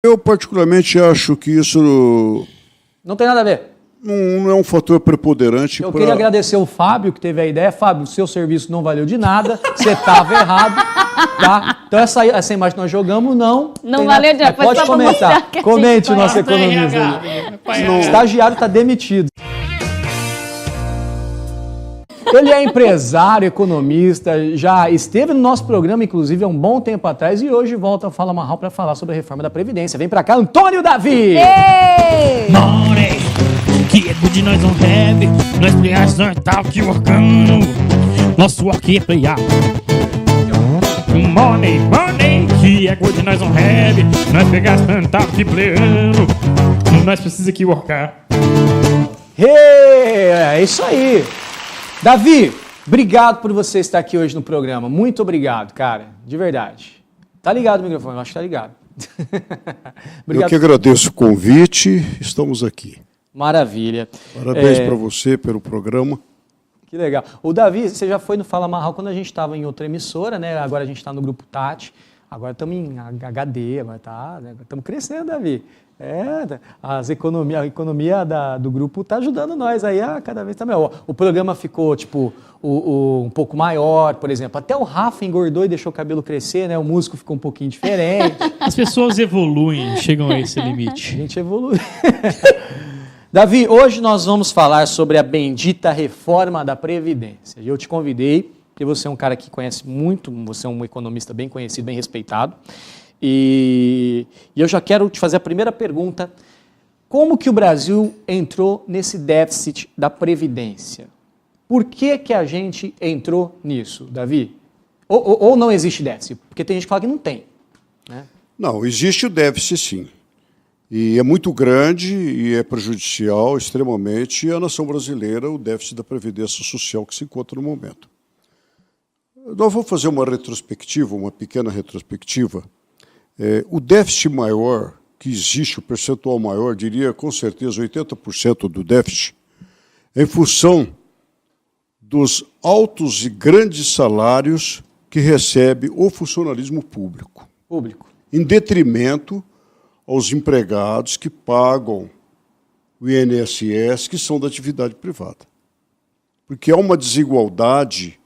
Eu, particularmente, acho que isso Não tem nada a ver. não é um fator preponderante. Eu queria agradecer o Fábio, que teve a ideia. Fábio, o seu serviço não valeu de nada, você estava errado, tá? Então essa imagem que nós jogamos não valeu de nada. Pode comentar. Comente o nosso economista. O estagiário está demitido. Ele é empresário, economista, já esteve no nosso programa, inclusive, há um bom tempo atrás, e hoje volta ao Fala Marral para falar sobre a reforma da Previdência. Vem para cá, Antônio Davi! Ei! Money, que é good nós não have, nós players não tá aqui workando, nosso work é playar. Money, que é good nós não have, nós pegar tá aqui playando, nós precisa aqui workar. É isso aí! Davi, obrigado por você estar aqui hoje no programa. Muito obrigado, cara. De verdade. Tá ligado o microfone? Eu acho que tá ligado. Eu que agradeço o convite. Estamos aqui. Maravilha. Parabéns para você pelo programa. Que legal. O Davi, você já foi no Fala Marral quando a gente estava em outra emissora, né? Agora a gente está no Grupo Tati. Agora estamos em HD, agora tá, né? Estamos crescendo, Davi. A economia do grupo está ajudando nós aí a cada vez também. O programa ficou, tipo, um pouco maior, por exemplo. Até o Rafa engordou e deixou o cabelo crescer, né? O músico ficou um pouquinho diferente. As pessoas evoluem, chegam a esse limite. A gente evolui. Davi, hoje nós vamos falar sobre a bendita reforma da Previdência. E eu te convidei, porque você é um cara que conhece muito, você é um economista bem conhecido, bem respeitado. E eu já quero te fazer a primeira pergunta. Como que o Brasil entrou nesse déficit da Previdência? Por que a gente entrou nisso, Davi? Ou não existe déficit? Porque tem gente que fala que não tem. Né? Não, existe o déficit, sim. E é muito grande e é prejudicial extremamente à nação brasileira o déficit da Previdência Social que se encontra no momento. Nós vamos fazer uma retrospectiva, uma pequena retrospectiva. O déficit maior que existe, o percentual maior, diria com certeza 80% do déficit, é em função dos altos e grandes salários que recebe o funcionalismo público. Em detrimento aos empregados que pagam o INSS, que são da atividade privada. Porque há uma desigualdade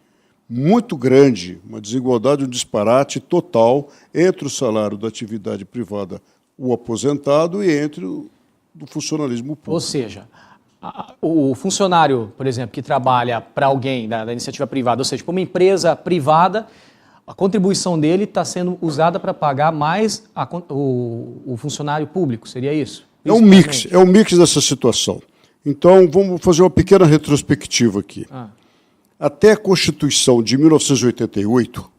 muito grande, uma desigualdade, um disparate total entre o salário da atividade privada, o aposentado, e entre o do funcionalismo público. Ou seja, o funcionário, por exemplo, que trabalha para alguém da iniciativa privada, ou seja, para uma empresa privada, a contribuição dele está sendo usada para pagar mais o funcionário público, seria isso? É um mix dessa situação. Então, vamos fazer uma pequena retrospectiva aqui. Até a Constituição de 1988,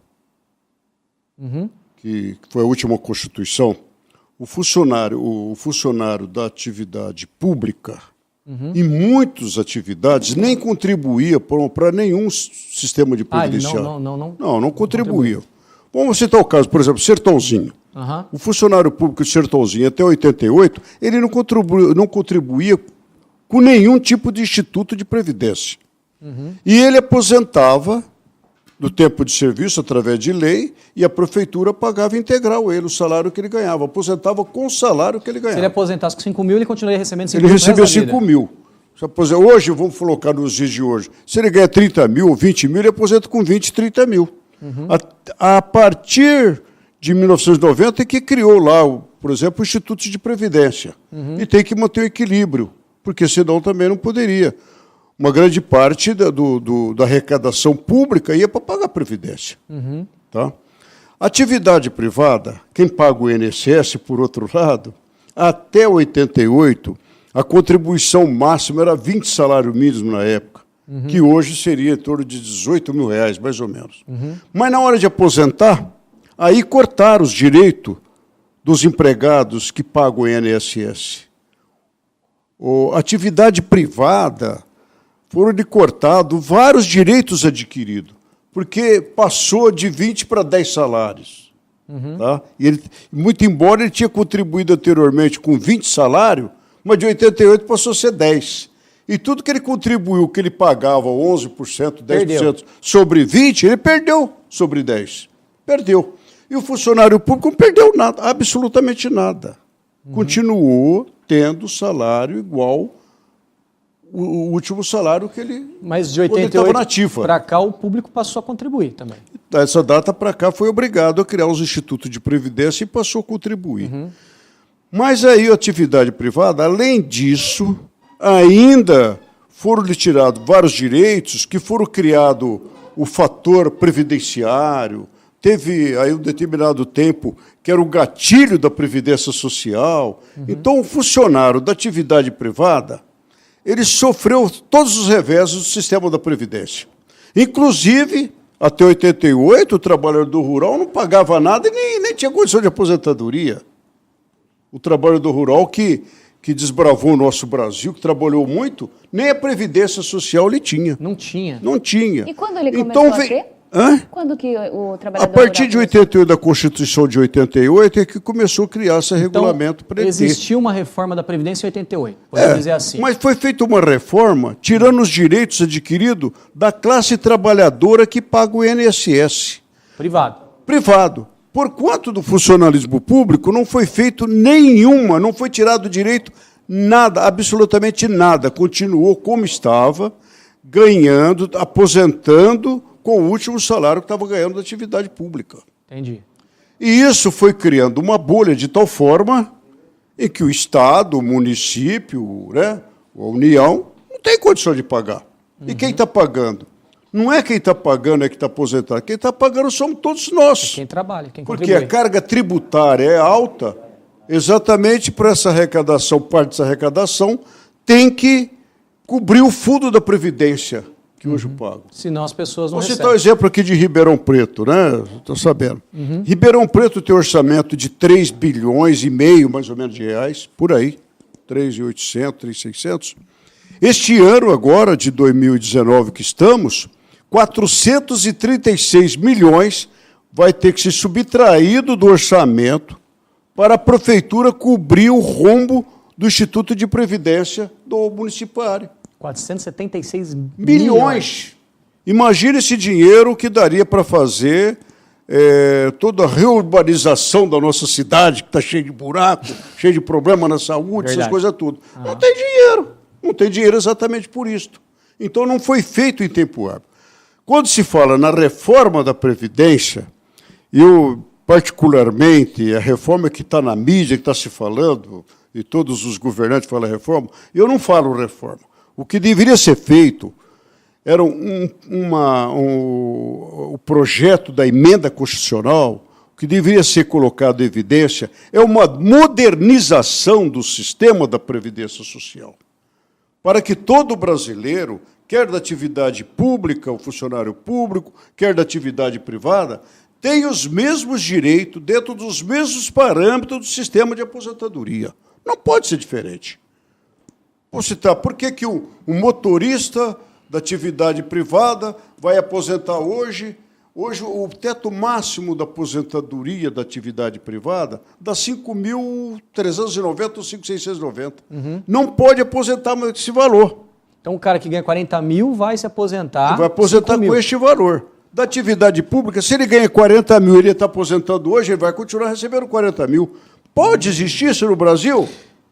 que foi a última Constituição, o funcionário da atividade pública, em muitas atividades, nem contribuía para nenhum sistema de previdenciário. Não contribuía. Vamos citar o caso, por exemplo, Sertãozinho. O funcionário público de Sertãozinho, até 88, ele não contribuía com nenhum tipo de instituto de previdência. E ele aposentava do tempo de serviço através de lei e a prefeitura pagava integral ele, o salário que ele ganhava. Aposentava com o salário que ele ganhava. Se ele aposentasse com 5 mil, ele continuaria recebendo 5 mil. Ele recebia 5 mil. Hoje, vamos colocar nos dias de hoje, se ele ganha 30 mil ou 20 mil, ele aposenta com 20, 30 mil. A partir de 1990 é que criou lá, por exemplo, o Instituto de Previdência. E tem que manter o equilíbrio, porque senão também não poderia. Uma grande parte da arrecadação pública ia para pagar a Previdência. Tá? Atividade privada, quem paga o INSS, por outro lado, até 88, a contribuição máxima era 20 salários mínimos na época, que hoje seria em torno de 18 mil reais, mais ou menos. Mas na hora de aposentar, aí cortaram os direitos dos empregados que pagam o INSS. A atividade privada foram cortados vários direitos adquiridos, porque passou de 20 para 10 salários. Tá? E ele, muito embora ele tinha contribuído anteriormente com 20 salários, mas de 88 passou a ser 10. E tudo que ele contribuiu, que ele pagava 11%, 10% sobre 20, ele perdeu sobre 10. Perdeu. E o funcionário público não perdeu nada, absolutamente nada. continuou tendo salário igual o último salário que ele... Mas de quando ele estava 88 na ativa. para cá, o público passou a contribuir também. Dessa data para cá foi obrigado a criar os institutos de previdência e passou a contribuir. Mas aí a atividade privada, além disso, ainda foram lhe tirados vários direitos, que foram criado o fator previdenciário, teve aí um determinado tempo que era o gatilho da Previdência Social. Então, o funcionário da atividade privada, ele sofreu todos os reveses do sistema da Previdência. Inclusive, até 88, o trabalhador rural não pagava nada e nem tinha condição de aposentadoria. O trabalhador rural que desbravou o nosso Brasil, que trabalhou muito, nem a Previdência Social ele tinha. Não tinha. Não tinha. E quando ele começou a ter? Hã? Quando que o A trabalhador partir de rural começou? 88, da Constituição de 88, é que começou a criar esse regulamento para ele ter. Existiu uma reforma da Previdência em 88, podemos dizer assim. Mas foi feita uma reforma tirando os direitos adquiridos da classe trabalhadora que paga o INSS. Privado. Por quanto do funcionalismo público não foi feito nenhuma, não foi tirado direito nada, absolutamente nada. Continuou como estava, ganhando, aposentando com o último salário que estava ganhando da atividade pública. Entendi. E isso foi criando uma bolha de tal forma em que o Estado, o município, né, a União, não tem condição de pagar. E quem está pagando? Não é quem está pagando é que está aposentado. Quem está pagando somos todos nós. Quem trabalha, quem Porque contribui. a carga tributária é alta, exatamente para essa arrecadação, parte dessa arrecadação, tem que cobrir o fundo da Previdência, que hoje eu pago. Senão as pessoas não Vou citar recebem. um exemplo aqui de Ribeirão Preto, né? Estou sabendo. Ribeirão Preto tem um orçamento de 3,5 bilhões, mais ou menos, de reais, por aí. 3.800, 3.600. Este ano, agora, de 2019 que estamos, 436 milhões vai ter que ser subtraído do orçamento para a prefeitura cobrir o rombo do Instituto de Previdência do municipário. 476 Milhões. Imagina esse dinheiro que daria para fazer toda a reurbanização da nossa cidade, que está cheia de buraco, cheia de problema na saúde, essas Verdade. coisas tudo. Não tem dinheiro. Não tem dinheiro exatamente por isso. Então não foi feito em tempo hábil. Quando se fala na reforma da Previdência, eu, particularmente, a reforma que está na mídia, que está se falando, e todos os governantes falam reforma, eu não falo reforma. O que deveria ser feito era o projeto da emenda constitucional, o que deveria ser colocado em evidência é uma modernização do sistema da Previdência Social, para que todo brasileiro, quer da atividade pública, o funcionário público, quer da atividade privada, tenha os mesmos direitos dentro dos mesmos parâmetros do sistema de aposentadoria. Não pode ser diferente. Vou citar, por que o motorista da atividade privada vai aposentar hoje? Hoje, o teto máximo da aposentadoria da atividade privada dá 5.390 ou 5.690. Não pode aposentar mais esse valor. Então o cara que ganha 40 mil vai se aposentar. Vai aposentar 5 mil. com este valor. Da atividade pública, se ele ganha 40 mil e ele está aposentando hoje, ele vai continuar recebendo 40 mil. Pode existir isso no Brasil?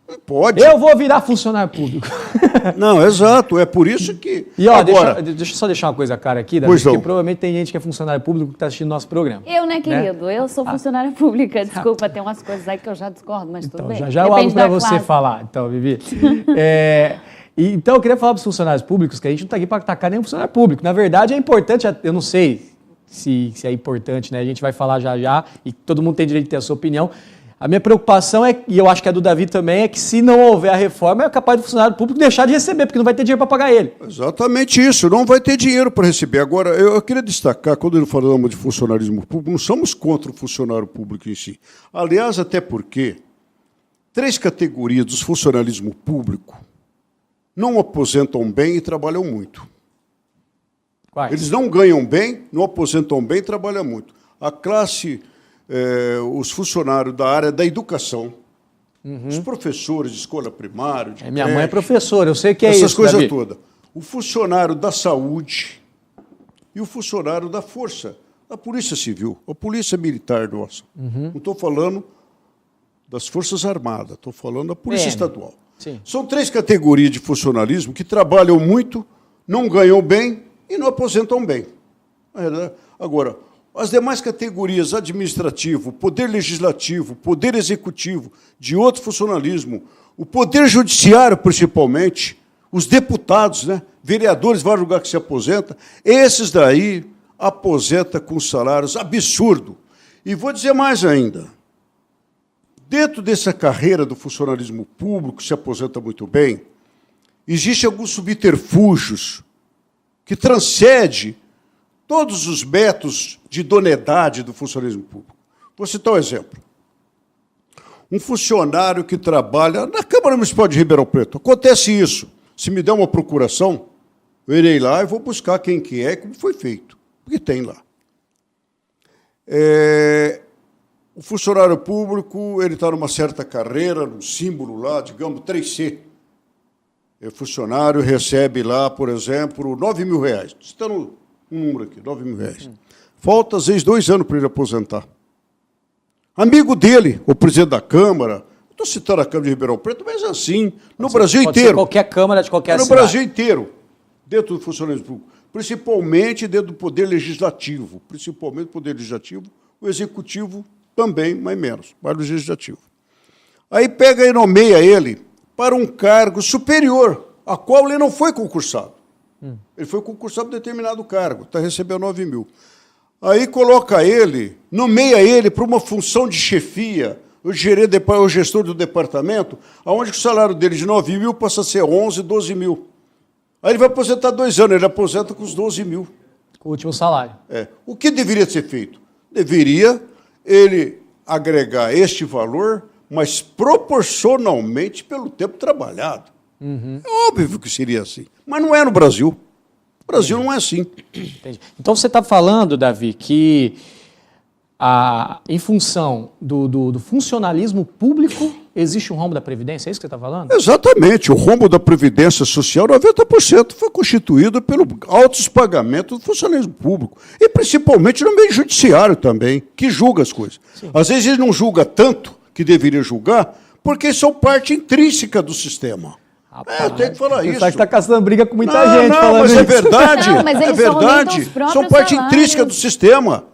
Não pode. Eu vou virar funcionário público. Não, exato. É por isso que... E ó, Agora, deixa eu só deixar uma coisa clara aqui, Davi, Pois não. porque provavelmente tem gente que é funcionário público que está assistindo nosso programa. Eu, né, querido? Eu sou funcionária pública. Desculpa, tem umas coisas aí que eu já discordo, mas tudo Então, bem. já eu abro Depende para da você classe. falar, então, Vivi. Então, eu queria falar para os funcionários públicos que a gente não está aqui para atacar nenhum funcionário público. Na verdade, é importante, eu não sei se é importante, né? A gente vai falar já, e todo mundo tem direito de ter a sua opinião. A minha preocupação é, e eu acho que a do Davi também, é que se não houver a reforma, é capaz do funcionário público deixar de receber, porque não vai ter dinheiro para pagar ele. exatamente isso. Não vai ter dinheiro para receber. Agora, eu queria destacar, quando falamos de funcionarismo público, não somos contra o funcionário público em si. Aliás, até porque 3 categorias do funcionalismo público não aposentam bem e trabalham muito. Quais? Eles não ganham bem, não aposentam bem e trabalham muito. A classe, os funcionários da área da educação, os professores de escola primária, de Minha mãe é creche, professora, eu sei que é essas isso, coisas Davi. todas. O funcionário da saúde e o funcionário da força, da Polícia Civil, a Polícia Militar nossa. Não estou falando das Forças Armadas, estou falando da Polícia PM. Estadual. Sim. São 3 categorias de funcionalismo que trabalham muito, não ganham bem e não aposentam bem. Agora, as demais categorias, administrativo, poder legislativo, poder executivo, de outro funcionalismo, o poder judiciário, principalmente, os deputados, né, vereadores, vários lugares que se aposentam, esses daí aposenta com salários absurdos. E vou dizer mais ainda. Dentro dessa carreira do funcionalismo público, que se aposenta muito bem, existem alguns subterfúgios que transcendem todos os métodos de idoneidade do funcionalismo público. Vou citar um exemplo. Um funcionário que trabalha na Câmara Municipal de Ribeirão Preto. Acontece isso. Se me der uma procuração, eu irei lá e vou buscar quem que é e como foi feito. Porque tem lá. O funcionário público ele está numa certa carreira, num símbolo lá, digamos, 3C. O funcionário recebe lá, por exemplo, R$9.000. Citando um número aqui, R$9.000. Falta, às vezes, 2 anos para ele aposentar. Amigo dele, o presidente da Câmara, estou citando a Câmara de Ribeirão Preto, mas assim, no Brasil Pode ser inteiro. qualquer Câmara de qualquer No cidade. Brasil inteiro, dentro do funcionalismo público. Principalmente dentro do Poder Legislativo. Principalmente do Poder Legislativo, o Executivo também, mas menos, mas o Legislativo. Aí pega e nomeia ele para um cargo superior, a qual ele não foi concursado. Ele foi concursado para determinado cargo, está recebendo 9.000. Aí coloca ele, nomeia ele para uma função de chefia, o gestor do departamento, onde o salário dele de 9.000 passa a ser 11, 12.000. Aí ele vai aposentar 2 anos, ele aposenta com os 12.000. Com o último salário. O que deveria ser feito? Deveria ele agregar este valor, mas proporcionalmente pelo tempo trabalhado. É óbvio que seria assim. Mas não é no Brasil. O Brasil não é assim. Entendi. Então você está falando, Davi, que em função do funcionalismo público existe um rombo da Previdência? É isso que você está falando? Exatamente. O rombo da Previdência Social, 90% foi constituído pelo altos pagamentos do funcionalismo público. E principalmente no meio judiciário também, que julga as coisas. Sim. Às vezes ele não julga tanto que deveria julgar, porque são parte intrínseca do sistema. Eu tenho que falar isso. Você está caçando briga com muita gente não, falando mas isso. É verdade. Não, mas eles verdade. São parte salários. intrínseca do sistema.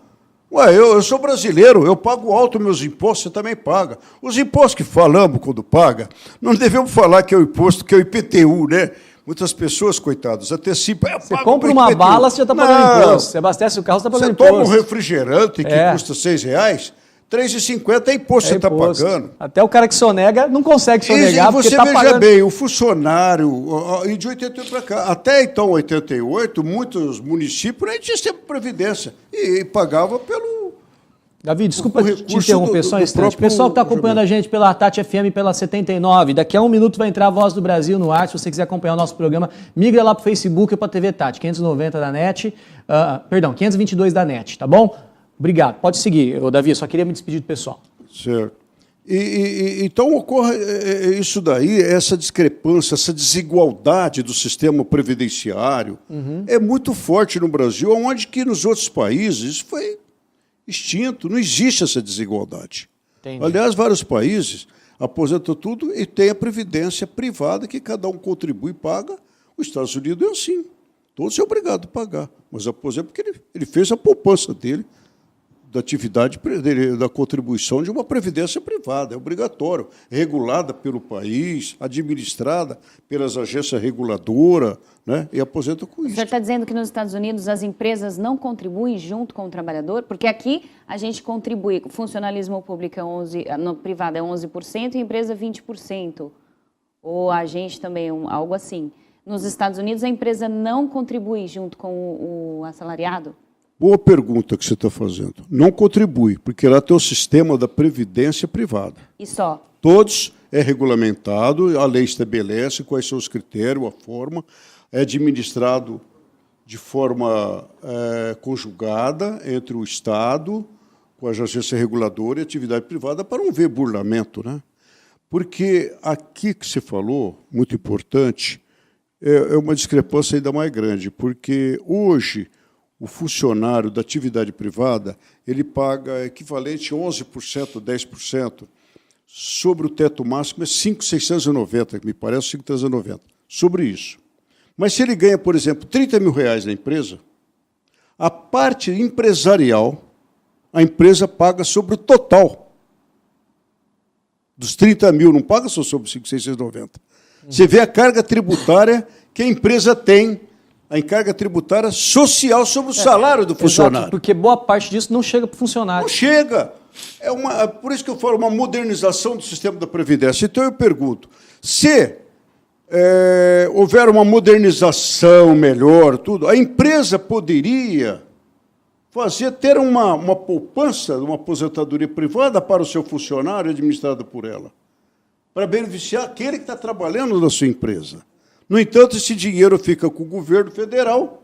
Eu sou brasileiro, eu pago alto meus impostos, você também paga. Os impostos que falamos quando paga, não devemos falar que é o imposto, que é o IPTU, né? Muitas pessoas, coitados, antecipam. Você compra uma bala, você já está pagando imposto. Você abastece o carro, você está pagando imposto. Você toma um refrigerante que custa R$6, R$3,50 é imposto que você está pagando. Até o cara que sonega não consegue sonegar porque está pagando. Você veja bem, o funcionário, e de 88 para cá, até então, 88, muitos municípios nem tinham sistema de previdência e pagava pelo... Davi, desculpa te interromper só um instante. Pessoal que está acompanhando a gente pela Tati FM, pela 79, daqui a 1 minuto vai entrar a Voz do Brasil no ar. Se você quiser acompanhar o nosso programa, migra lá para o Facebook ou para a TV Tati, 590 da NET, 522 da NET, tá bom? Obrigado. Pode seguir, Davi, eu só queria me despedir do pessoal. Certo. Então ocorre isso daí, essa discrepância, essa desigualdade do sistema previdenciário é muito forte no Brasil, onde que nos outros países isso foi extinto, não existe essa desigualdade. Entendi. Aliás, vários países aposentam tudo e tem a previdência privada que cada um contribui e paga. Os Estados Unidos é assim, todos é obrigado a pagar, mas aposenta porque ele fez a poupança dele, da atividade da contribuição de uma previdência privada, é obrigatório, regulada pelo país, administrada pelas agências reguladoras, né, e aposenta com isso. O senhor está dizendo que nos Estados Unidos as empresas não contribuem junto com o trabalhador? Porque aqui a gente contribui, o funcionalismo público é 11%, no privado é 11% e empresa 20%. Ou a gente também, algo assim. Nos Estados Unidos a empresa não contribui junto com o assalariado? Boa pergunta que você está fazendo. Não contribui, porque lá tem o sistema da previdência privada. E só? Todos é regulamentado, a lei estabelece quais são os critérios, a forma, é administrado de forma conjugada entre o Estado, com a agência reguladora e a atividade privada, para não ver burlamento, né? Porque aqui que você falou, muito importante, é uma discrepância ainda mais grande, porque hoje o funcionário da atividade privada ele paga equivalente a 11%, 10% sobre o teto máximo é 5.690, me parece 5.390, sobre isso. Mas se ele ganha, por exemplo, R$30 mil na empresa, a parte empresarial, a empresa paga sobre o total dos 30 mil, não paga só sobre 5.690. Você vê a carga tributária que a empresa tem, a carga tributária social sobre o salário do funcionário. Exato, porque boa parte disso não chega para o funcionário. Não chega. Por isso que eu falo, uma modernização do sistema da Previdência. Então eu pergunto, se houver uma modernização melhor, tudo, a empresa poderia ter uma poupança, uma aposentadoria privada para o seu funcionário, administrada por ela, para beneficiar aquele que está trabalhando na sua empresa. No entanto, esse dinheiro fica com o governo federal,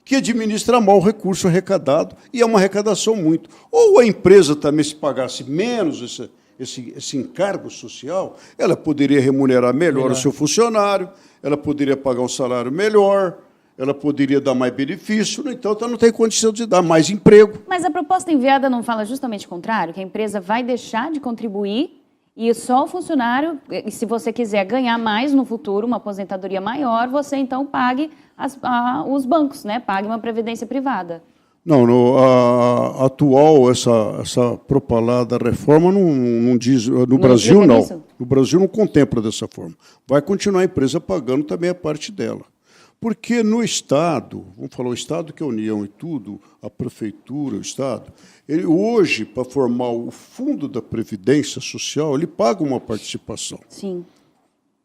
que administra mal o recurso arrecadado, e é uma arrecadação muito. Ou a empresa também, se pagasse menos esse encargo social, ela poderia remunerar melhor o seu funcionário, ela poderia pagar um salário melhor, ela poderia dar mais benefício, no entanto, ela não tem condição de dar mais emprego. Mas a proposta enviada não fala justamente o contrário, que a empresa vai deixar de contribuir e só o funcionário, e se você quiser ganhar mais no futuro, uma aposentadoria maior, você então pague os bancos, né? Pague uma previdência privada. Não, a atual, essa propalada reforma não diz. No Brasil, não. Isso? No Brasil não contempla dessa forma. Vai continuar a empresa pagando também a parte dela. Porque no Estado, vamos falar o Estado que é a União e tudo, a Prefeitura, o Estado, ele hoje, para formar o fundo da Previdência Social, ele paga uma participação. Sim.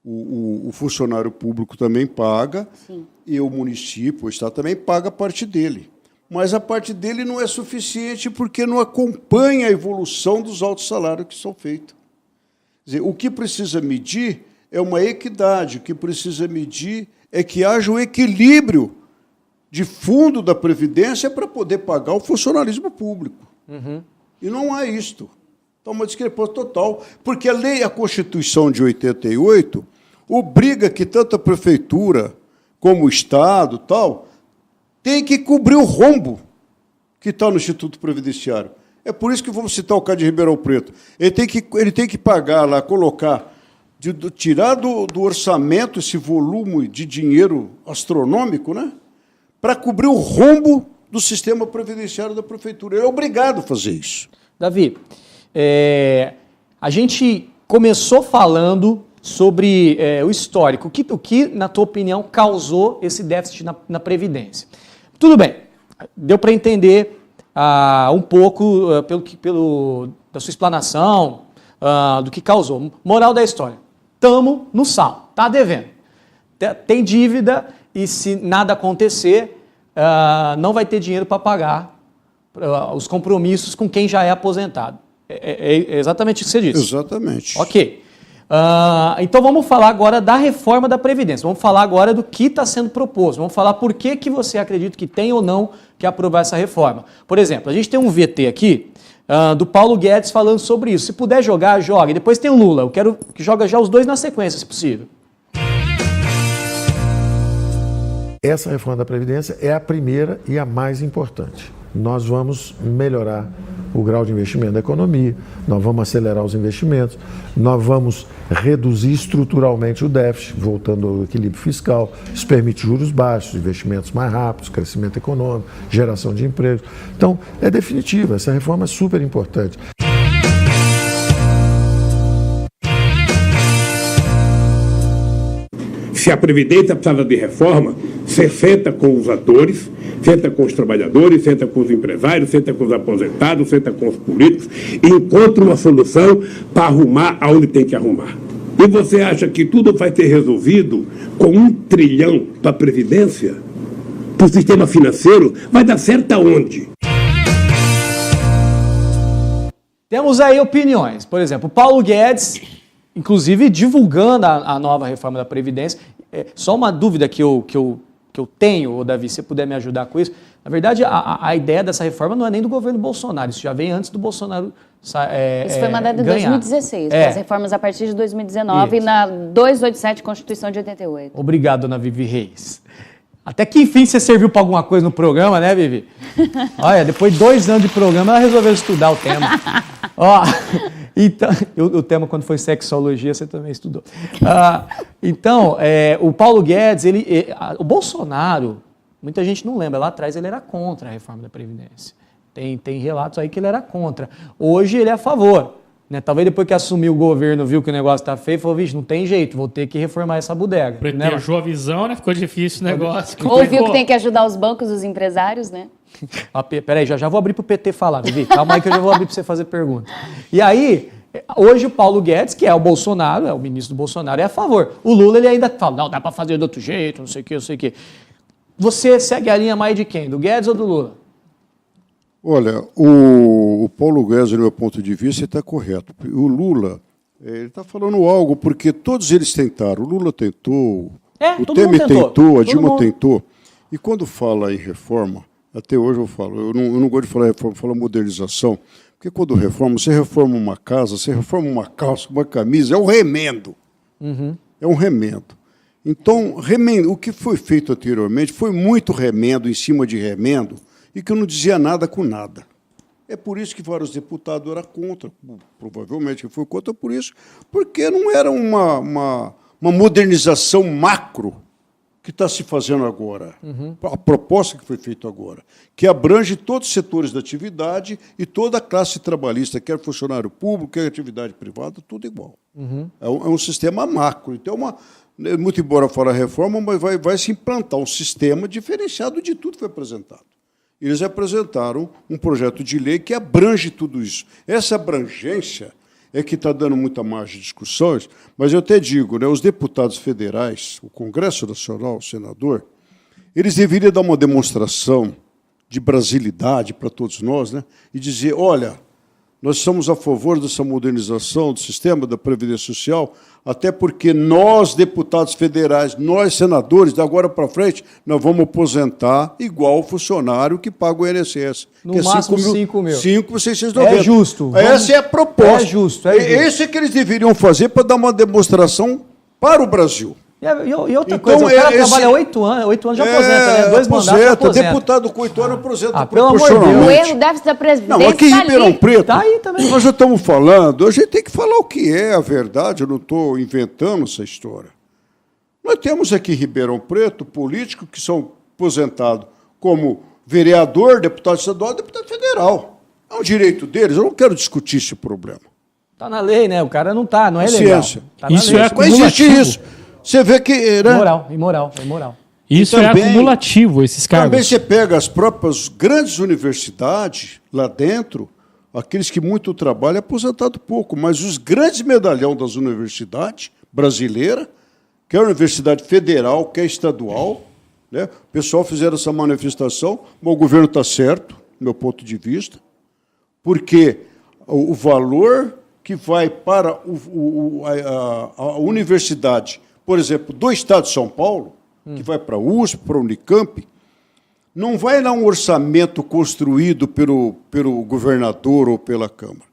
O funcionário público também paga, sim, e o município, o Estado também paga a parte dele. Mas a parte dele não é suficiente porque não acompanha a evolução dos altos salários que são feitos. Quer dizer, o que precisa medir é uma equidade, o que precisa medir é que haja um equilíbrio de fundo da Previdência para poder pagar o funcionalismo público. Uhum. E não há isto. Então, uma discrepância total, porque a Constituição de 88 obriga que tanto a Prefeitura como o Estado tal, tem que cobrir o rombo que está no Instituto Previdenciário. É por isso que vamos citar o caso de Ribeirão Preto. Ele tem que pagar lá, colocar, tirar do orçamento esse volume de dinheiro astronômico, né, para cobrir o rombo do sistema previdenciário da Prefeitura. Ele é obrigado a fazer isso. Davi, a gente começou falando sobre o histórico. O que, na tua opinião, causou esse déficit na Previdência? Tudo bem, deu para entender um pouco da sua explanação do que causou. Moral da história, estamos no sal, está devendo. Tem dívida e se nada acontecer, não vai ter dinheiro para pagar os compromissos com quem já é aposentado. É exatamente o que você disse. Exatamente. Ok. Então vamos falar agora da reforma da Previdência. Vamos falar agora do que está sendo proposto. Vamos falar por que você acredita que tem ou não que aprovar essa reforma. Por exemplo, a gente tem um VT aqui do Paulo Guedes falando sobre isso. Se puder jogar, joga. E depois tem o Lula. Eu quero que joga já os dois na sequência, se possível. Essa reforma da Previdência é a primeira e a mais importante. Nós vamos melhorar o grau de investimento da economia, nós vamos acelerar os investimentos, nós vamos reduzir estruturalmente o déficit, voltando ao equilíbrio fiscal. Isso permite juros baixos, investimentos mais rápidos, crescimento econômico, geração de empregos. Então, é definitivo, essa reforma é super importante. Se a Previdência precisava de reforma, você senta com os atores, senta com os trabalhadores, senta com os empresários, senta com os aposentados, senta com os políticos e encontra uma solução para arrumar aonde tem que arrumar. E você acha que tudo vai ser resolvido com 1 trilhão para a Previdência? Para o sistema financeiro? Vai dar certo aonde? Temos aí opiniões. Por exemplo, Paulo Guedes, inclusive divulgando a nova reforma da Previdência. Só uma dúvida que eu tenho, Davi, se você puder me ajudar com isso. Na verdade, a ideia dessa reforma não é nem do governo Bolsonaro, isso já vem antes do Bolsonaro isso foi mandado em 2016, as reformas a partir de 2019 isso. Na 287, Constituição de 88. Obrigado, dona Vivi Reis. Até que enfim você serviu para alguma coisa no programa, né, Vivi? Olha, depois de 2 anos de programa, ela resolveu estudar o tema. Ó, Então, o tema quando foi sexologia, você também estudou. Então, o Paulo Guedes, o Bolsonaro, muita gente não lembra, lá atrás ele era contra a reforma da Previdência. Tem relatos aí que ele era contra. Hoje ele é a favor. Né? Talvez depois que assumiu o governo, viu que o negócio está feio, falou, vixe, não tem jeito, vou ter que reformar essa bodega. Pretejou a visão, né? Ficou difícil o negócio. Ou viu que tem que ajudar os bancos, os empresários, né? Peraí, já vou abrir para o PT falar, Vivi. Calma aí que eu já vou abrir para você fazer pergunta. E aí, hoje o Paulo Guedes, que é o Bolsonaro, é o ministro do Bolsonaro, é a favor. O Lula, ele ainda fala, não, dá para fazer de outro jeito, não sei o que. Você segue a linha mais de quem? Do Guedes ou do Lula? Olha, o Paulo Guedes, do meu ponto de vista, está correto. O Lula, ele está falando algo, porque todos eles tentaram. O Lula tentou, o Temer tentou, a Dilma tentou. E quando fala em reforma, até hoje eu falo, eu não gosto de falar reforma, eu falo modernização, porque quando reforma, você reforma uma casa, você reforma uma calça, uma camisa, é um remendo. É um remendo. Então, o que foi feito anteriormente foi muito remendo em cima de remendo, e que não dizia nada com nada. É por isso que vários deputados eram contra, provavelmente foi contra por isso, porque não era uma modernização macro que está se fazendo agora. A proposta que foi feita agora, que abrange todos os setores da atividade e toda a classe trabalhista, quer funcionário público, quer atividade privada, tudo igual. É um sistema macro. Então, muito embora fora a reforma, mas vai se implantar um sistema diferenciado de tudo que foi apresentado. Eles apresentaram um projeto de lei que abrange tudo isso. Essa abrangência é que está dando muita margem de discussões, mas eu até digo, né, os deputados federais, o Congresso Nacional, o senador, eles deveriam dar uma demonstração de brasilidade para todos nós, né, e dizer, olha, nós estamos a favor dessa modernização do sistema da Previdência Social, até porque nós, deputados federais, nós, senadores, da agora para frente, nós vamos aposentar igual o funcionário que paga o INSS. No máximo 5 mil. 5.690. É justo. Essa é a proposta. É justo. Esse é que eles deveriam fazer para dar uma demonstração para o Brasil. E outra coisa, o cara trabalha 8 anos já aposenta, né? 2 mandatos já aposenta. Deputado com 8 anos aposenta pelo amor de Deus. O erro déficit da Previdência. Não, aqui em Ribeirão Preto, tá aí também. nós já estamos falando, a gente tem que falar o que é a verdade, eu não estou inventando essa história. Nós temos aqui em Ribeirão Preto políticos que são aposentados como vereador, deputado estadual, deputado federal. É um direito deles, eu não quero discutir esse problema. Está na lei, né? O cara não está, não é legal. Ciência. Tá na Isso lei. é Mas existe isso. Você vê que... Né? Imoral. Isso também, é acumulativo, esses cargos. Também você pega as próprias grandes universidades lá dentro, aqueles que muito trabalham, é aposentado pouco, mas os grandes medalhão das universidades brasileiras, quer a Universidade Federal, quer estadual, né? O pessoal fizeram essa manifestação, mas o governo está certo, do meu ponto de vista, porque o valor que vai para a universidade, por exemplo, do Estado de São Paulo, que vai para a USP, para a Unicamp, não vai lá um orçamento construído pelo governador ou pela Câmara.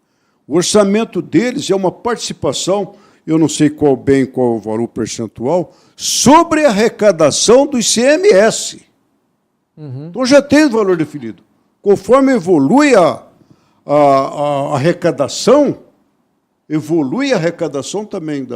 O orçamento deles é uma participação, eu não sei qual o valor percentual, sobre a arrecadação do ICMS. Então já tem o valor definido. Conforme evolui a arrecadação, evolui a arrecadação também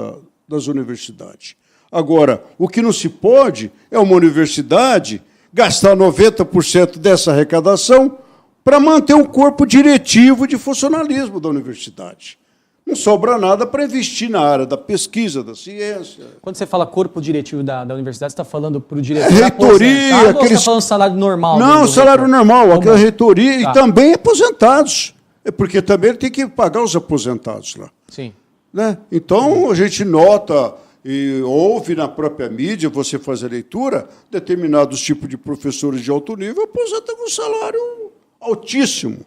das universidades. Agora, o que não se pode é uma universidade gastar 90% dessa arrecadação para manter um corpo diretivo de funcionalismo da universidade. Não sobra nada para investir na área da pesquisa, da ciência. Quando você fala corpo diretivo da universidade, você está falando para o diretor reitoria, ou você está falando salário normal? Não, salário normal, aquela reitoria, Tá. e também aposentados. É porque também ele tem que pagar os aposentados lá. Sim. Né? Então, a gente nota e ouve na própria mídia, você faz a leitura, determinados tipos de professores de alto nível aposentam com salário altíssimo.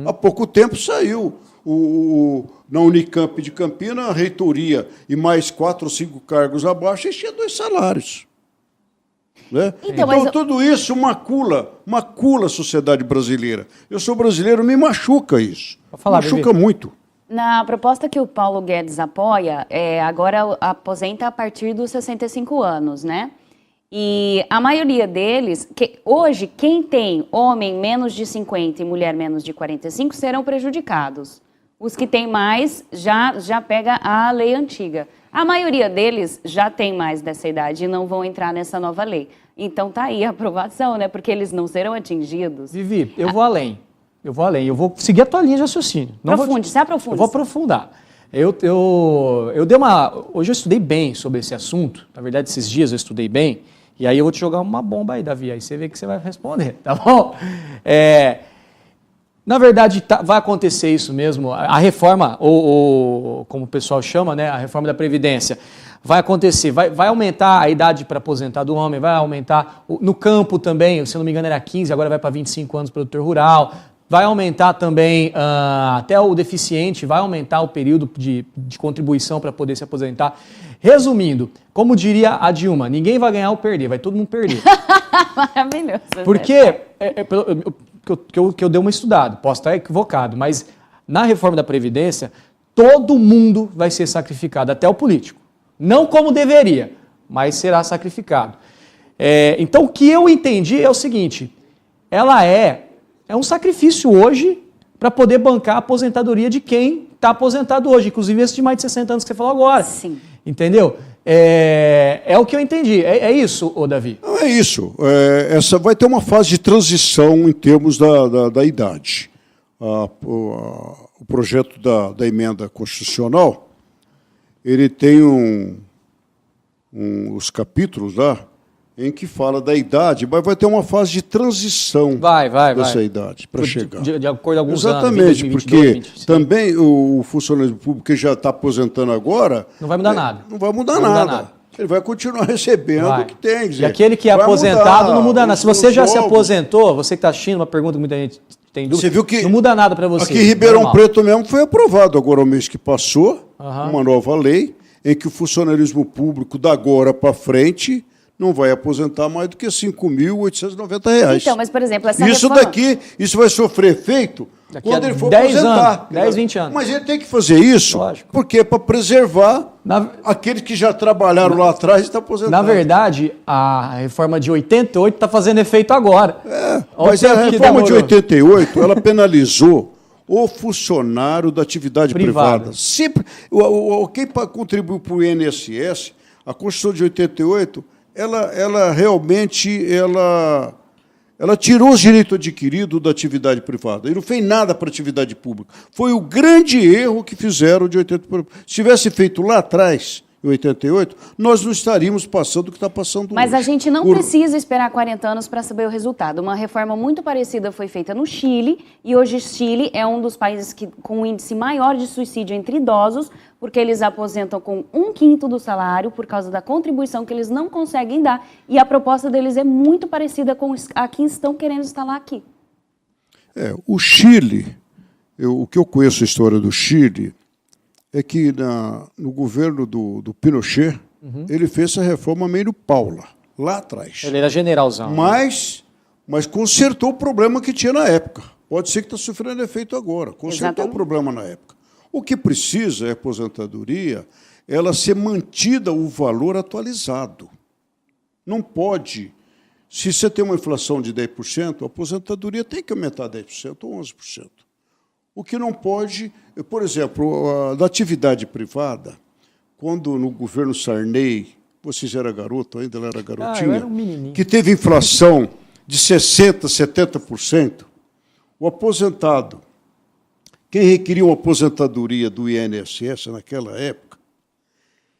Há pouco tempo saiu na Unicamp de Campinas, a reitoria e mais 4 ou 5 cargos abaixo, e tinha 2 salários. Né? Então, tudo isso macula a sociedade brasileira. Eu sou brasileiro, me machuca isso. Machuca muito. Na proposta que o Paulo Guedes apoia, agora aposenta a partir dos 65 anos, né? E a maioria deles, hoje, quem tem homem menos de 50 e mulher menos de 45 serão prejudicados. Os que têm mais já pega a lei antiga. A maioria deles já tem mais dessa idade e não vão entrar nessa nova lei. Então tá aí a aprovação, né? Porque eles não serão atingidos. Vivi, eu vou além. Eu vou seguir a tua linha de raciocínio. Se aprofunde. Eu vou aprofundar. Hoje eu estudei bem sobre esse assunto. Na verdade, esses dias eu estudei bem. E aí eu vou te jogar uma bomba aí, Davi. Aí você vê que você vai responder, tá bom? Na verdade, vai acontecer isso mesmo. A reforma, ou como o pessoal chama, né, a reforma da Previdência, vai acontecer. Vai aumentar a idade para aposentar do homem, vai aumentar no campo também, se eu não me engano era 15, agora vai para 25 anos para o produtor rural. Vai aumentar também, até o deficiente, vai aumentar o período de contribuição para poder se aposentar. Resumindo, como diria a Dilma, ninguém vai ganhar ou perder, vai todo mundo perder. Maravilhoso. Porque que eu dei uma estudada, posso estar equivocado, mas na reforma da Previdência, todo mundo vai ser sacrificado, até o político. Não como deveria, mas será sacrificado. Então, o que eu entendi é o seguinte, ela é um sacrifício hoje para poder bancar a aposentadoria de quem está aposentado hoje, inclusive esse de mais de 60 anos que você falou agora. Sim. Entendeu? É o que eu entendi. É isso, ô Davi? Não é isso. Essa vai ter uma fase de transição em termos da idade. O projeto da emenda constitucional, ele tem os capítulos lá, em que fala da idade, mas vai ter uma fase de transição dessa idade para chegar. De acordo com alguns Exatamente, anos. 2022, porque 2023. também o funcionalismo público que já está aposentando agora... Não vai mudar nada. Não vai mudar nada. Ele vai continuar recebendo o que tem. Quer dizer, e aquele que é aposentado não muda nada. Se você já se aposentou, você que está assistindo, uma pergunta que muita gente tem dúvida, você viu que não muda nada para você. Aqui em Ribeirão Preto mesmo foi aprovado agora o mês que passou, uma nova lei, em que o funcionalismo público da agora para frente não vai aposentar mais do que R$ 5.890. Então, mas, por exemplo, essa isso vai sofrer efeito quando ele for 10 aposentar. anos, 10, 20 anos. Mas ele tem que fazer isso, porque é para preservar aqueles que já trabalharam lá atrás e estão aposentados. Na verdade, a reforma de 88 está fazendo efeito agora. Mas a reforma de 88, ela penalizou o funcionário da atividade privada. Sempre, quem contribuiu para o INSS, a Constituição de 88, ela realmente tirou os direitos adquiridos da atividade privada. E não fez nada para a atividade pública. Foi o grande erro que fizeram de 88. Se tivesse feito lá atrás, em 88, nós não estaríamos passando o que está passando hoje. Mas a gente não precisa esperar 40 anos para saber o resultado. Uma reforma muito parecida foi feita no Chile, e hoje o Chile é um dos países com o índice maior de suicídio entre idosos, porque eles aposentam com 1/5 do salário por causa da contribuição que eles não conseguem dar, e a proposta deles é muito parecida com a que estão querendo instalar aqui. O Chile, o que eu conheço a história do Chile, é que no governo do Pinochet, ele fez essa reforma meio Paula, lá atrás. Ele era generalzão. Mas consertou o problema que tinha na época. Pode ser que está sofrendo efeito agora. Consertou o problema na época. O que precisa é a aposentadoria, ela ser mantida o valor atualizado. Não pode. Se você tem uma inflação de 10%, a aposentadoria tem que aumentar 10% ou 11%. O que não pode, por exemplo, da atividade privada, quando no governo Sarney, vocês eram garoto ainda, ela era garotinha, eu era um menininho, que teve inflação de 60%, 70%, o aposentado, quem requeria uma aposentadoria do INSS naquela época,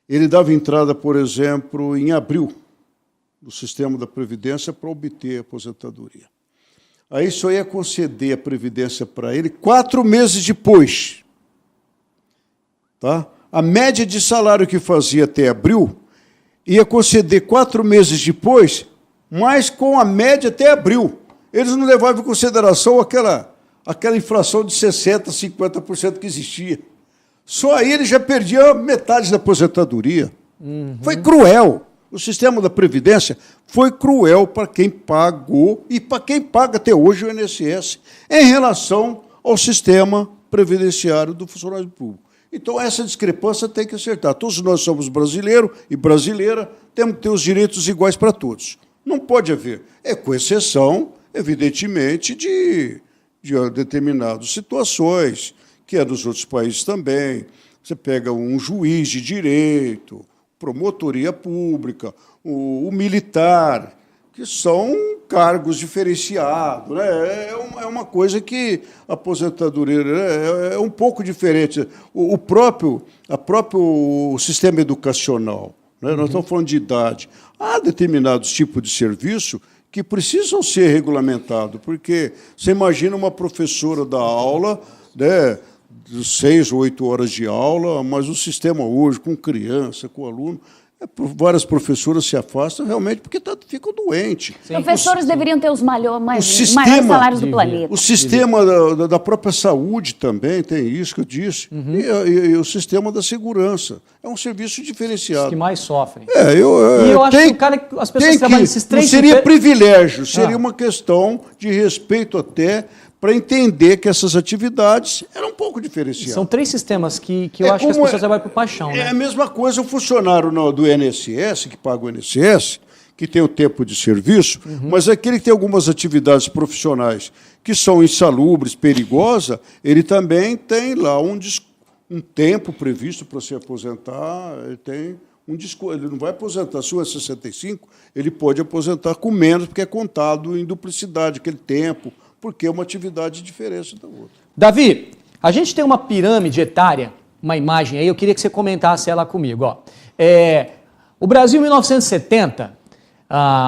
ele dava entrada, por exemplo, em abril, no sistema da Previdência para obter a aposentadoria. Aí só ia conceder a Previdência para ele 4 meses depois. Tá? A média de salário que fazia até abril ia conceder 4 meses depois, mas com a média até abril. Eles não levavam em consideração aquela inflação de 60%, 50% que existia. Só aí ele já perdia metade da aposentadoria. Foi cruel. O sistema da Previdência foi cruel para quem pagou e para quem paga até hoje o INSS em relação ao sistema previdenciário do funcionário público. Então, essa discrepância tem que acertar. Todos nós somos brasileiros e brasileira, temos que ter os direitos iguais para todos. Não pode haver. Com exceção, evidentemente, de determinadas situações que é dos outros países também. Você pega um juiz de direito, promotoria pública, o militar, que são cargos diferenciados, né? É uma coisa que a aposentadoria é um pouco diferente. O próprio sistema educacional, né? Nós estamos falando de idade. Há determinados tipos de serviço que precisam ser regulamentados, porque você imagina uma professora da aula, né, de 6 ou 8 horas de aula, mas o sistema hoje, com criança, com aluno, várias professoras se afastam realmente porque ficam doentes. Professores deveriam ter os maiores salários do planeta. O sistema da própria saúde também tem isso que eu disse. E o sistema da segurança. É um serviço diferenciado. Os que mais sofrem. E eu acho que as pessoas trabalham nesses três... Não seria privilégio, seria uma questão de respeito até para entender que essas atividades eram um pouco diferenciadas. São 3 sistemas que eu acho que as pessoas trabalham por paixão. É a mesma coisa o funcionário do INSS, que paga o INSS, que tem o tempo de serviço, mas aquele que tem algumas atividades profissionais que são insalubres, perigosas, ele também tem lá um tempo previsto para se aposentar, ele tem ele não vai aposentar, se é 65, ele pode aposentar com menos, porque é contado em duplicidade aquele tempo, porque é uma atividade diferente da outra. Davi, a gente tem uma pirâmide etária, uma imagem aí, eu queria que você comentasse ela comigo. Ó. O Brasil, em 1970,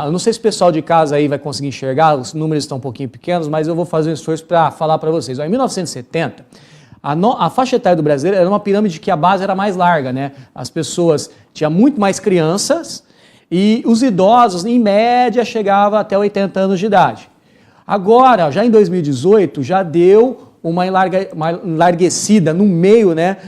eu não sei se o pessoal de casa aí vai conseguir enxergar, os números estão um pouquinho pequenos, mas eu vou fazer um esforço para falar para vocês. Ó, em 1970, a faixa etária do brasileiro era uma pirâmide que a base era mais larga, né? As pessoas tinham muito mais crianças e os idosos, em média, chegavam até 80 anos de idade. Agora, já em 2018, já deu uma enlarguecida no meio, né,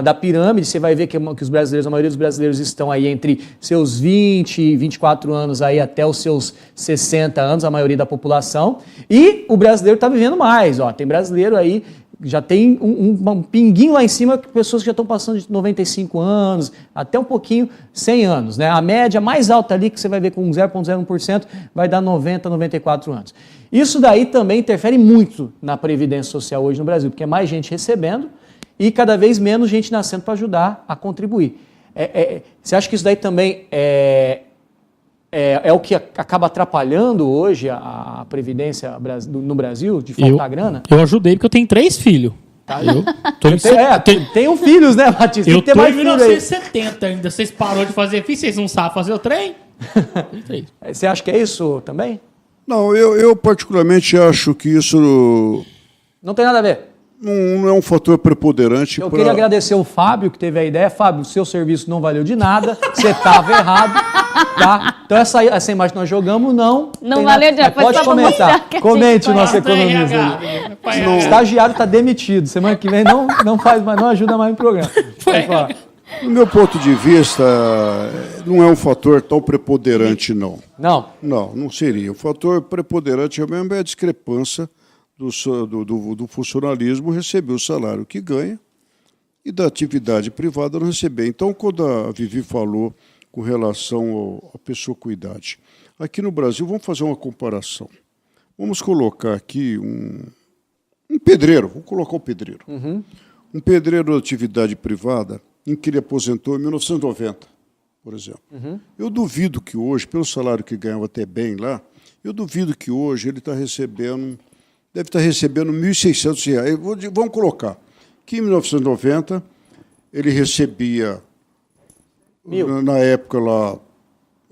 da pirâmide. Você vai ver que os brasileiros, a maioria dos brasileiros estão aí entre seus 20 e 24 anos aí até os seus 60 anos, a maioria da população. E o brasileiro está vivendo mais. Ó. Tem brasileiro aí, já tem um pinguinho lá em cima, pessoas que já estão passando de 95 anos, até um pouquinho 100 anos. Né? A média mais alta ali, que você vai ver com 0,01%, vai dar 90, 94 anos. Isso daí também interfere muito na Previdência Social hoje no Brasil, porque é mais gente recebendo e cada vez menos gente nascendo para ajudar a contribuir. Você acha que isso daí também é o que acaba atrapalhando hoje a Previdência no Brasil, de faltar grana? Eu ajudei porque eu tenho 3 filhos. Tá? Tenho filhos, né, Batista? Eu tô em 1970 ainda. Vocês pararam de fazer filho, vocês não sabem fazer o trem? Você acha que é isso também? Não, eu particularmente acho que isso... Não tem nada a ver. Não é um fator preponderante. Eu queria agradecer o Fábio, que teve a ideia. Fábio, o seu serviço não valeu de nada, você estava errado. Tá? Então essa imagem que nós jogamos não valeu de nada. Pode comentar. Comente o nosso economista. O estagiário está demitido. Semana que vem não faz mais, não ajuda mais no programa. Pode falar. Do meu ponto de vista, não é um fator tão preponderante, não. Não? Não seria. O fator preponderante mesmo é a discrepância do funcionalismo receber o salário que ganha e da atividade privada não receber. Então, quando a Vivi falou com relação à pessoa com idade, aqui no Brasil, vamos fazer uma comparação. Vamos colocar aqui um pedreiro, vamos colocar um pedreiro. Um pedreiro de atividade privada, em que ele aposentou em 1990, por exemplo. Eu duvido que hoje, pelo salário que ganhava até bem lá, eu duvido que hoje ele deve estar recebendo R$ 1.600. Vamos colocar que em 1990 ele recebia, na época lá,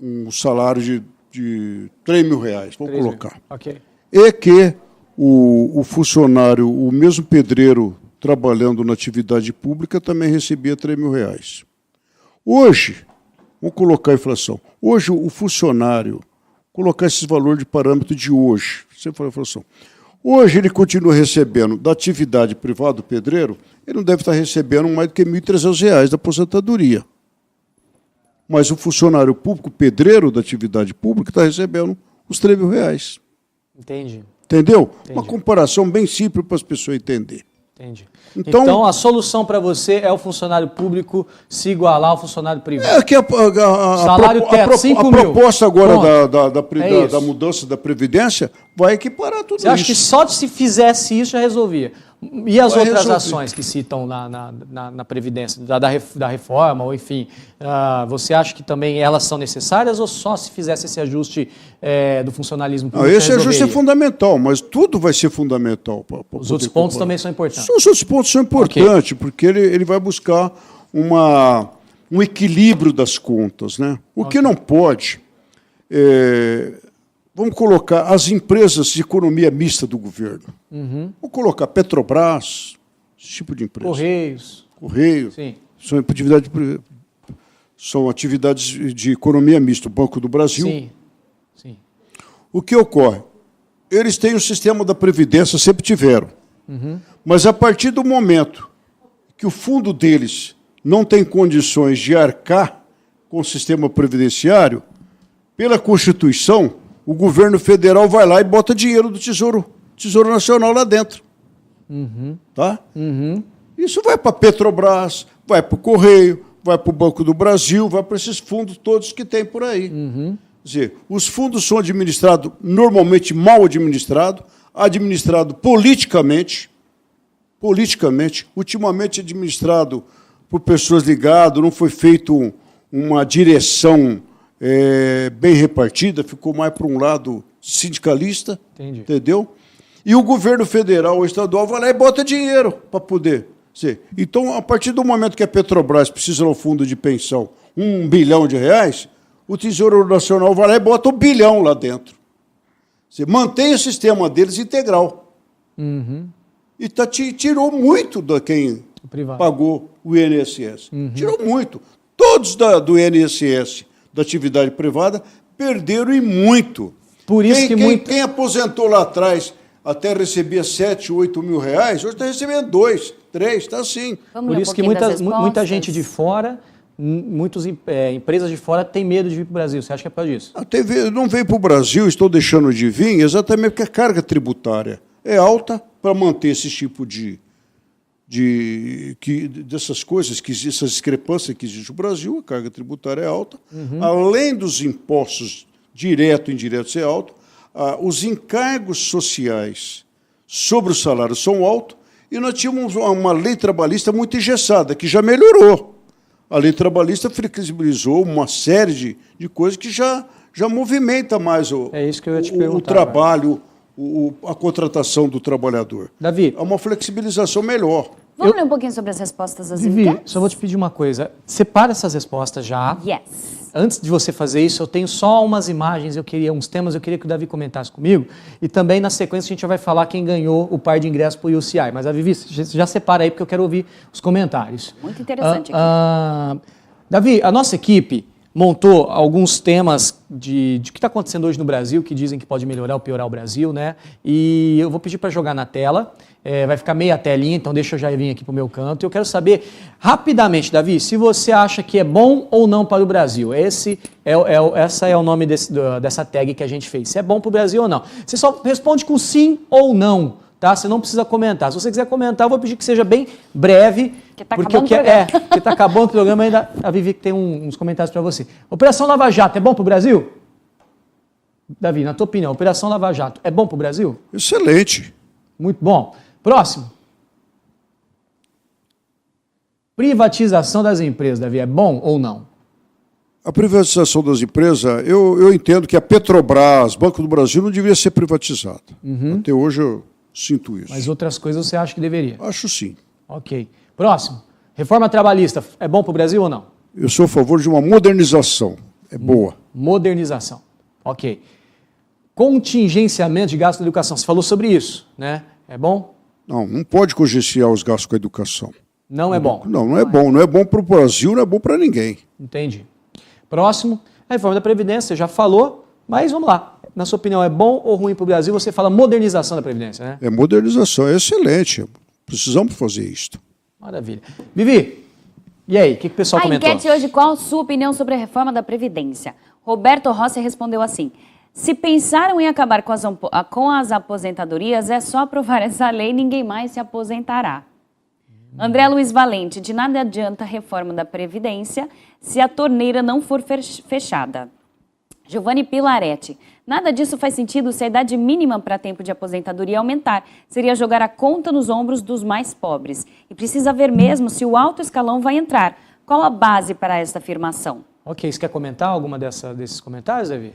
um salário de R$ 3.000, vamos colocar. Okay. E que o funcionário, o mesmo pedreiro, trabalhando na atividade pública, também recebia R$ 3.000. Hoje, vamos colocar a inflação. Hoje, o funcionário, colocar esse valor de parâmetro de hoje, você fala inflação. Hoje, ele continua recebendo da atividade privada do pedreiro, ele não deve estar recebendo mais do que R$ 1.300 da aposentadoria. Mas o funcionário público, o pedreiro da atividade pública, está recebendo os R$ 3.000. Entendi. Entendeu? Uma comparação bem simples para as pessoas entenderem. Entendi. Então a solução para você é o funcionário público se igualar ao funcionário privado. É que Salário teto, 5 mil. proposta agora É da mudança da Previdência vai equiparar tudo Você acha que isso. só se fizesse isso já resolvia? E as Vai outras resolver. ações que citam na Previdência, da reforma, ou enfim, você acha que também elas são necessárias ou só se fizesse esse ajuste do funcionalismo Não, público esse ajuste é resolveria? fundamental, mas tudo vai ser fundamental. Os outros pontos também são importantes. Os outros pontos são importantes, porque ele vai buscar um equilíbrio das contas. Né? O que não pode, vamos colocar as empresas de economia mista do governo. Vamos colocar Petrobras, esse tipo de empresa. Correios. Sim. São atividades de economia mista, o Banco do Brasil. Sim. O que ocorre? Eles têm o sistema da Previdência, sempre tiveram. Mas a partir do momento que o fundo deles não tem condições de arcar com o sistema previdenciário, pela Constituição, o governo federal vai lá e bota dinheiro do Tesouro Nacional lá dentro. Tá? Isso vai para a Petrobras, vai para o Correio, vai para o Banco do Brasil, vai para esses fundos todos que tem por aí. Quer dizer, os fundos são administrados, normalmente mal administrados, politicamente, ultimamente administrado por pessoas ligadas, não foi feito uma direção bem repartida, ficou mais para um lado sindicalista, Entendi. entendeu? E o governo federal ou estadual vai lá e bota dinheiro para poder ser. Então, a partir do momento que a Petrobras precisa no fundo de pensão R$1 bilhão, o Tesouro Nacional vai lá e bota R$1 bilhão lá dentro. Você mantém o sistema deles integral. E tirou muito de quem Privado. pagou o INSS. Tirou muito. Todos do INSS, da atividade privada, perderam e muito. Por isso Quem aposentou lá atrás até recebia 7, 8 mil reais, hoje está recebendo 2, 3, está assim. Vamos Por ler um isso que pouquinho das muita respostas? gente de fora, muitas empresas de fora têm medo de vir para o Brasil. Você acha que é por causa disso? Não veio para o Brasil, estou deixando de vir, exatamente porque a carga tributária é alta para manter esse tipo dessas coisas, essas discrepâncias que existe no Brasil, a carga tributária é alta. Além dos impostos direto e indireto ser alto, os encargos sociais sobre o salário são altos e nós tínhamos uma lei trabalhista muito engessada, que já melhorou. A lei trabalhista flexibilizou uma série de coisas que já movimenta mais isso que eu ia te o perguntar, trabalho, a contratação do trabalhador. Davi. É uma flexibilização melhor. Vamos ler um pouquinho sobre as respostas das Vivi, enquetes? só vou te pedir uma coisa. Separa essas respostas já. Yes. Antes de você fazer isso, eu tenho só umas imagens, uns temas, eu queria que o Davi comentasse comigo. E também, na sequência, a gente vai falar quem ganhou o par de ingressos para o UCI. Mas, a Vivi, já separa aí, porque eu quero ouvir os comentários. Muito interessante aqui. Davi, a nossa equipe montou alguns temas de que está acontecendo hoje no Brasil, que dizem que pode melhorar ou piorar o Brasil, né? E eu vou pedir para jogar na tela. Vai ficar meia telinha, então deixa eu já vir aqui para o meu canto. Eu quero saber, rapidamente, Davi, se você acha que é bom ou não para o Brasil. Essa é o nome dessa tag que a gente fez. Se é bom para o Brasil ou não. Você só responde com sim ou não, tá? Você não precisa comentar. Se você quiser comentar, eu vou pedir que seja bem breve. Porque tá porque acabando o programa. porque está acabando o programa ainda. A Vivi tem uns comentários para você. Operação Lava Jato, é bom para o Brasil? Davi, na tua opinião, Operação Lava Jato é bom para o Brasil? Excelente. Muito bom. Próximo. Privatização das empresas, Davi, é bom ou não? A privatização das empresas, eu entendo que a Petrobras, Banco do Brasil, não deveria ser privatizada. Até hoje eu sinto isso. Mas outras coisas você acha que deveria? Acho sim. Ok. Próximo. Reforma trabalhista, é bom para o Brasil ou não? Eu sou a favor de uma modernização. É boa. Modernização. Ok. Contingenciamento de gastos da educação. Você falou sobre isso, né? É bom? Não pode contingenciar os gastos com a educação. Não é bom? Não é bom. Não é bom para o Brasil, não é bom para ninguém. Entendi. Próximo. A reforma da Previdência, você já falou, mas vamos lá. Na sua opinião, é bom ou ruim para o Brasil? Você fala modernização da Previdência, né? É modernização, é excelente. Precisamos fazer isto. Maravilha. Vivi, e aí, o que o pessoal A comentou? enquete hoje, qual a sua opinião sobre a reforma da Previdência? Roberto Rossi respondeu assim: se pensaram em acabar com as aposentadorias, é só aprovar essa lei, ninguém mais se aposentará. André Luiz Valente, de nada adianta a reforma da Previdência se a torneira não for fechada. Giovanni Pilaretti, nada disso faz sentido se a idade mínima para tempo de aposentadoria aumentar. Seria jogar a conta nos ombros dos mais pobres. E precisa ver mesmo se o alto escalão vai entrar. Qual a base para esta afirmação? Ok, você quer comentar alguma desses comentários, Davi?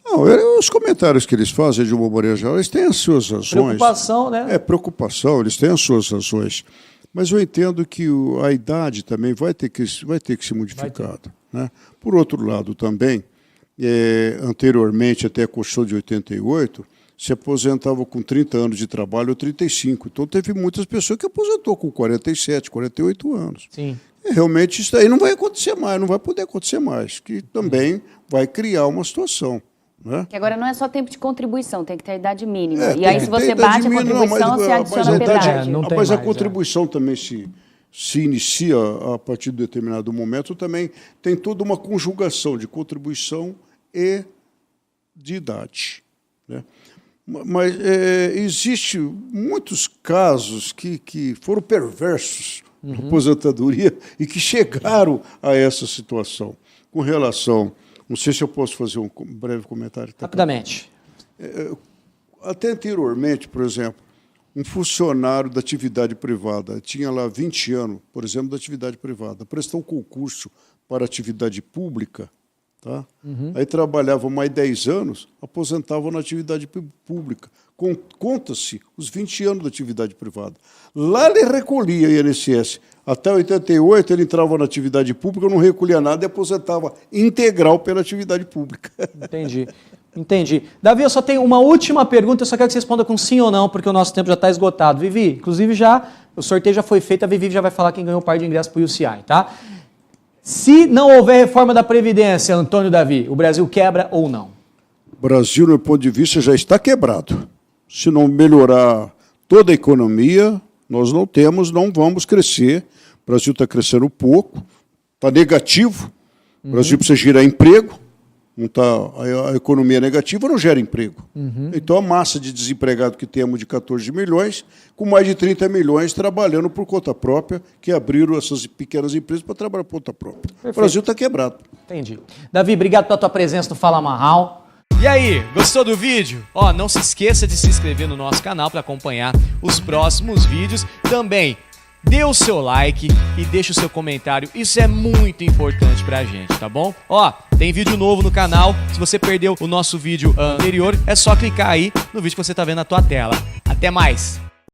Não, os comentários que eles fazem, de uma maneira geral, eles têm as suas razões. Preocupação, né? Preocupação, eles têm as suas razões. Mas eu entendo que a idade também vai ter que ser modificada. Né? Por outro lado, também, anteriormente, até a Constituição de 88, se aposentava com 30 anos de trabalho ou 35. Então, teve muitas pessoas que aposentou com 47, 48 anos. Sim. Realmente, isso aí não vai acontecer mais, não vai poder acontecer mais, que também vai criar uma situação. Né? Que agora não é só tempo de contribuição, tem que ter a idade mínima. E aí, se você bate a contribuição, você adiciona pedágio. Mas a contribuição também se inicia a partir de determinado momento, também tem toda uma conjugação de contribuição e de idade. Né? Mas existe muitos casos que foram perversos na aposentadoria e que chegaram a essa situação. Com relação, não sei se eu posso fazer um breve comentário. Rapidamente. Até anteriormente, por exemplo, um funcionário da atividade privada tinha lá 20 anos, por exemplo, da atividade privada, prestou um concurso para atividade pública, tá? Aí trabalhava mais 10 anos, aposentava na atividade pública. Conta-se os 20 anos da atividade privada. Lá ele recolhia INSS. Até 88 ele entrava na atividade pública, não recolhia nada e aposentava integral pela atividade pública. Entendi. Davi, eu só tenho uma última pergunta, eu só quero que você responda com sim ou não, porque o nosso tempo já está esgotado. Vivi, inclusive o sorteio já foi feito, a Vivi já vai falar quem ganhou o par de ingressos para o UCI, tá? Se não houver reforma da Previdência, Antônio Davi, o Brasil quebra ou não? O Brasil, no meu ponto de vista, já está quebrado. Se não melhorar toda a economia, nós não vamos crescer. O Brasil está crescendo pouco, está negativo. O Brasil precisa gerar emprego. Não tá, a economia negativa não gera emprego. Então, a massa de desempregado que temos de 14 milhões, com mais de 30 milhões trabalhando por conta própria, que abriram essas pequenas empresas para trabalhar por conta própria. Perfeito. O Brasil está quebrado. Entendi. Davi, obrigado pela tua presença no Fala Marral. E aí, gostou do vídeo? Não se esqueça de se inscrever no nosso canal para acompanhar os próximos vídeos. Também dê o seu like e deixe o seu comentário, isso é muito importante pra gente, tá bom? Tem vídeo novo no canal, se você perdeu o nosso vídeo anterior, é só clicar aí no vídeo que você tá vendo na tua tela. Até mais!